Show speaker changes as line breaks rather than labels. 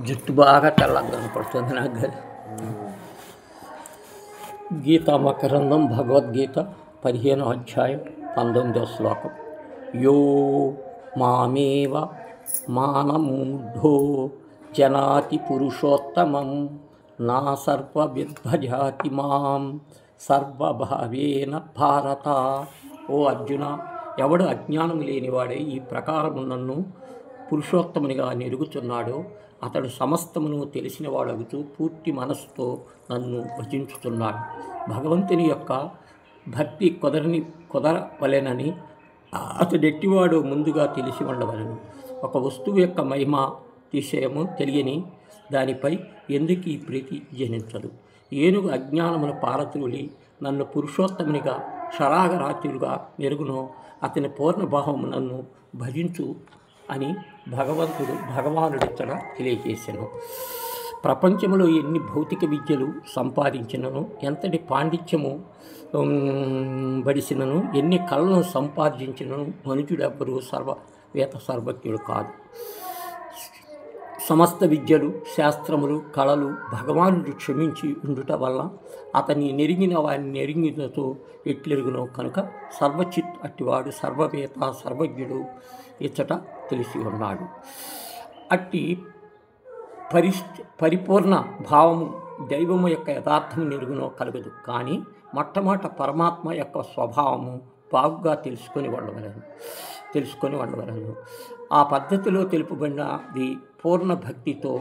జుట్టు బాగా తెల్లగా కనపడుతుంది నాకు కదా. గీతా మకరందం భగవద్గీత 15వ అధ్యాయం 19వ శ్లోకం. యో మామేవ మానమూఢో జనాతి పురుషోత్తమం నా సర్వవిద్భజాతి మాం సర్వభావేన భారత. ఓ అర్జున, ఎవడు అజ్ఞానం లేనివాడే ఈ ప్రకారము నన్ను పురుషోత్తమునిగా నెరుగుతున్నాడో అతడు సమస్తమును తెలిసినవాడగుతూ పూర్తి మనస్సుతో నన్ను భజించుతున్నాడు. భగవంతుని యొక్క భక్తి కుదరవలెనని అతడెట్టివాడు ముందుగా తెలిసి ఉండవలను. ఒక వస్తువు యొక్క మహిమ విషయము తెలియని దానిపై ఎందుకు ఈ ప్రీతి జనించదు? ఏనుగు అజ్ఞానమును పారద్రోలి నన్ను పురుషోత్తమునిగా శరాగరాత్రులుగా మెరుగునో అతని పూర్ణభావము నన్ను భజించు అని భగవానుడిచ్చట తెలియజేశాను. ప్రపంచంలో ఎన్ని భౌతిక విద్యలు సంపాదించినను, ఎంతటి పాండిత్యము బడిసినను, ఎన్ని కళలను సంపాదించినను మనుషుడెవ్వరూ సర్వజ్ఞుడు కాదు. సమస్త విద్యలు, శాస్త్రములు, కళలు భగవానుడు క్షమించి ఉండుట వల్ల అతన్ని నెరిగిన వారిని నెరిగినతో ఎట్లెరుగునో కనుక సర్వచిత్ అట్టివాడు సర్వవేత సర్వజ్ఞుడు ఇచ్చట తెలిసి ఉన్నాడు. అట్టి పరిపూర్ణ భావము దైవము యొక్క యథార్థము నెరుగునో కలగదు. కానీ మొట్టమొదట పరమాత్మ యొక్క స్వభావము బాగుగా తెలుసుకొని ఉండవలను. ఆ పద్ధతిలో తెలుపబడినది పూర్ణ భక్తితో